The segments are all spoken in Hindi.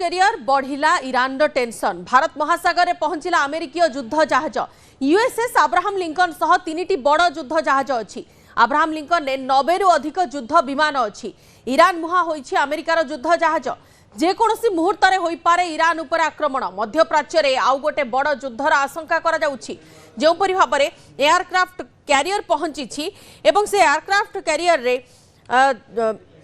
कैरियर बढ़िला ईरान रो टेंशन। भारत महासागर में पहुंचला अमेरिकीय युद्ध जहाज यूएसएस अब्राहम लिंकन सह 3टी बड़ युद्ध जहाज अच्छी। अब्राहम लिंकन ने 90 रु अधिक युद्ध विमान अच्छी। ईरान मुहा होइछि अमेरिकार युद्ध जहाज। जेकोसी मुहूर्त होई पारे ईरान उपर आक्रमण। मध्य प्राच्य रे आउ गोटे बड़ युद्धर आशंका करा जाउछि। जेउपरि भाबरे एयरक्राफ्ट कैरियर पहुंची एवं से एयरक्राफ्ट कैरियर रे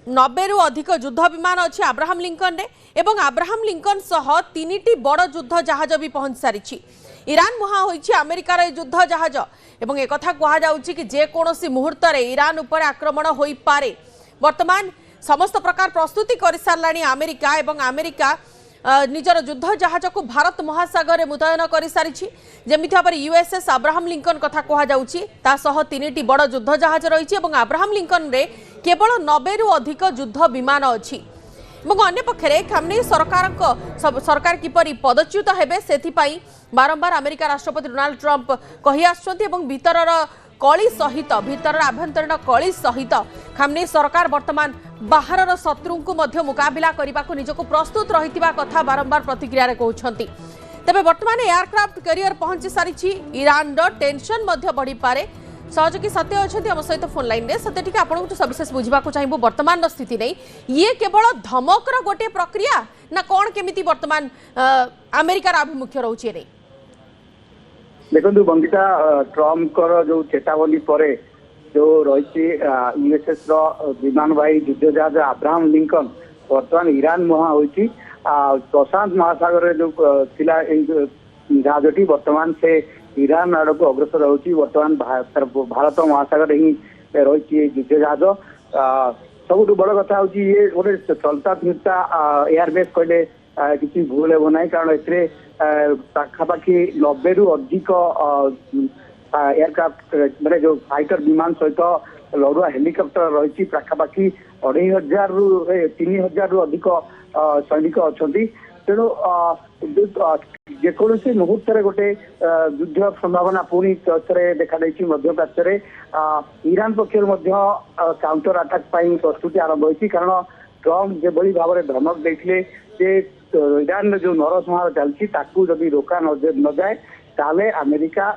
90 रु अधिक युद्ध विमान अच्छी अब्राहम लिंकन रे एवं अब्राहम लिंकन सह 3टी बड़ युद्ध जहाज भी पहुंच सारी। ईरान मुहा होइछि अमेरिकार युद्ध जहाज एवं एक कथा कहा जाउछि कि जेकोसी मुहूर्त ईरान उपर आक्रमण होई पारे। वर्तमान समस्त प्रकार प्रस्तुति कर साराणी अमेरिका एवं अमेरिका निजर युद्ध जहाज को भारत महासागर में मुतयन कर सारी। जमी भाव यूएसएस अब्राहम लिंकन कथा कह जाउछि ता सह 3टी बड़ युद्ध जहाज रही। अब्राहम लिंकन रे केवल 90 रु अधिक युद्ध विमान अच्छी। अन्य पक्षे खामनेई सरकार किपरि पदच्युत हेबे सेथिपाई बारंबार अमेरिका राष्ट्रपति डोनाल्ड ट्रंप कहि आछन्ति एवं भीतरर कली सहित भीतर आभ्यंतरीण कली सहित खामनेई सरकार वर्तमान बाहरर शत्रु को मध्य मुकाबिला करने को निजको प्रस्तुत रही कथा बारंबार प्रतिक्रिया कहते। तेबे वर्तमान एयरक्राफ्ट कैरियर पहुंची सारी। ईरान टेंशन बढ़ी पारे। सहयोगी सत्य अच्छा आम सहित फोन लाइन में सत्य टी आपको सविशेष बुझा चाहबू वर्तमान स्थिति नहीं ये केवल धमकर गोटे प्रक्रिया ना कौन केमिति वर्तमान अमेरिकार आभिमुख्य रोचे नहीं। देखो बंदिता ट्रम्प जो चेतावनी पर जो रही यूएसएस विमानवाही युद्ध जहाज अब्राहम लिंकन वर्तमान ईरान मुहा होती प्रशांत महासागर जो थिला जहाजटी वर्तमान से ईरान आड़ को अग्रसर होती। वर्तमान भारत महासागर ही रही युद्ध जहाज। सबुठ बड़ कथा हूँ ये गोटे चलता फिरता एयरबेस कहले किसी भूल हे ना कारण ए पाखापाखि 90 रु अधिक एयरक्राफ्ट मैंने जो फाइटर विमान सहित लड़ुआ हेलिकप्टर रही पाखापाखि 2500 रु 3000 रु अधिक सैनिक अच्छा। तेणु जेकोसी मुहूर्त गोटे युद्ध संभावना पुणी देखा मध्य प्राच्य ईरान पक्षर काउंटर अटाक प्रस्तुति आरंभ होती। कारण ट्रम्प जो भाव में धमक देते ईरान जो नरसंहार चलती जदि रोका न जाए ताले अमेरिका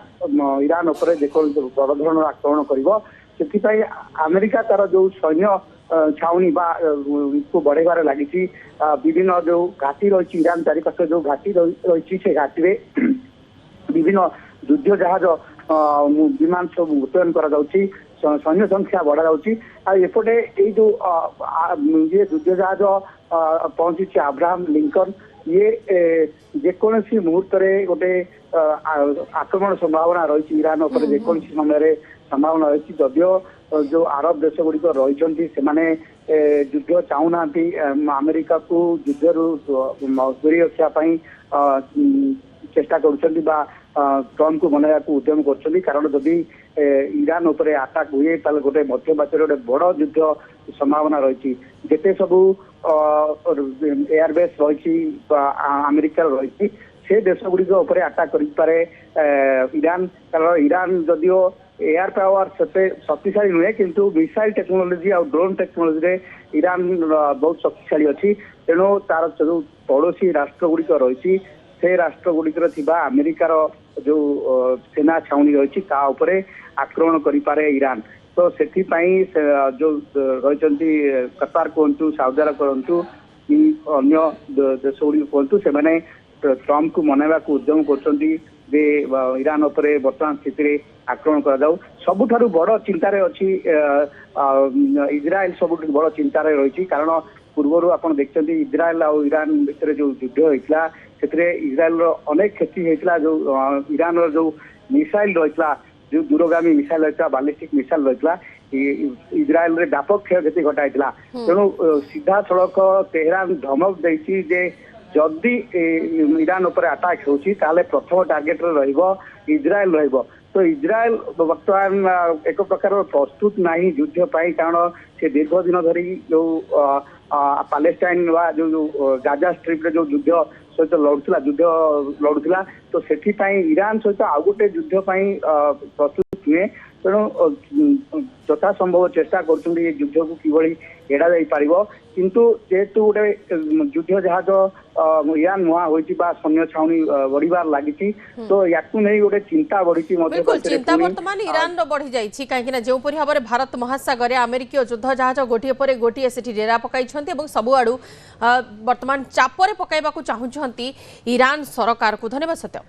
ईरान उपर बड़ धरण आक्रमण कर अमेरिका तार जो सैन्य छाउनी को बढ़ेबार लगी विभिन्न जो घाटी रही ईरान चारिपाख जो घाटी रही से घाटी में विभिन्न युद्ध जहाज विमान सब मुतयन कर सैन्य संख्या बढ़ा जापटे जो ये युद्ध जहाज पहुंची अब्राहम लिंकन ये जेकोसी मुहूर्त गोटे आक्रमण संभावना रही ईरान उपर जेकोसी समय संभावना रही। जदियो जो अरब देश गुड़िक रही युद्ध चाहूना अमेरिका को युद्ध दूरी रखापी चेष्टा कर ट्रम्प को मनवा उद्यम कर। कारण जदि ईरान उपर आटाक हुए ताल गोटे मध्यप्राच्य गोटे बड़ युद्ध संभावना रही। जिते सबू एयरबेस रही अमेरिका रही से देश गुड़िक उपर आटाक करे ईरान। कारण ईरान जदियो एयर पावर से शक्तिशाली नुहे किंतु मिसाइल टेक्नोलोजी और ड्रोन टेक्नोलोजी ईरान बहुत शक्तिशाली अच्छी। तेणु तार जो पड़ोसी राष्ट्र गुड़िक रही से राष्ट्र गुड़िकर अमेरिकार जो सेना छाउनी रही आक्रमण करे ईरान। तो से जो रही कतार कहतु सऊदी अरब कहतु कि अन्य देश गुड़िक कहतु से ट्रम्प को मनवा उद्यम कर ईरान उपर वर्तमान स्थिति आक्रमण कर सबुठारु बड़ चिंतार अच्छी इज्राएल सबुठ बड़ चिंतार रही। कारण पूर्वर आप देखते इज्राएल और ईरान भितर जो युद्ध होता से इज्राएल अनेक क्षति होता। जो ईरान जो मिसाइल रही जो दूरगामी मिसाइल रही बालिस्टिक मिसाइल रही इज्राएल रे व्यापक क्षयक्षति घटाई। तेणु सीधा सड़क तेहरान धमक देती जे जदि ईरान उपर अटाक होची ताले प्रथम टार्गेट रे इज्राएल रहिबो। तो इज्राएल वर्तमान एक प्रकार प्रस्तुत नहीं युद्ध पाई। कारण से दीर्घ दिन धरी जो पैलेस्टाइन वा जो गाजा स्ट्रिप रे जो युद्ध सहित लड़ुला तो से ईरान सहित आउ गोटे युद्ध प्रस्तुत हुए। तेणु यथा संभव चेष्टा कर युद्ध को किभली एड़ा जाई पारिबो किंतु जेतु गोटे युद्ध जहाज इरान मुहा होइछि बा सैन्य छाउनी बढ़िबार लागिछि तो याकु नै गोटे चिंता बढ़िछि बिल्कुल चिंता वर्तमान ईरान रो बढ़ी जाइछि काहे कि ना जो परि हबरे भारत महासागर अमेरिकीय युद्ध जहाज गोटिए परे गोटिए सेठी डेरा पकाइछन्ती एवं सबु आडू वर्तमान चापरे पकाइबाकू चाहुछन्ती ईरान सरकार को। धन्यवाद सत्य।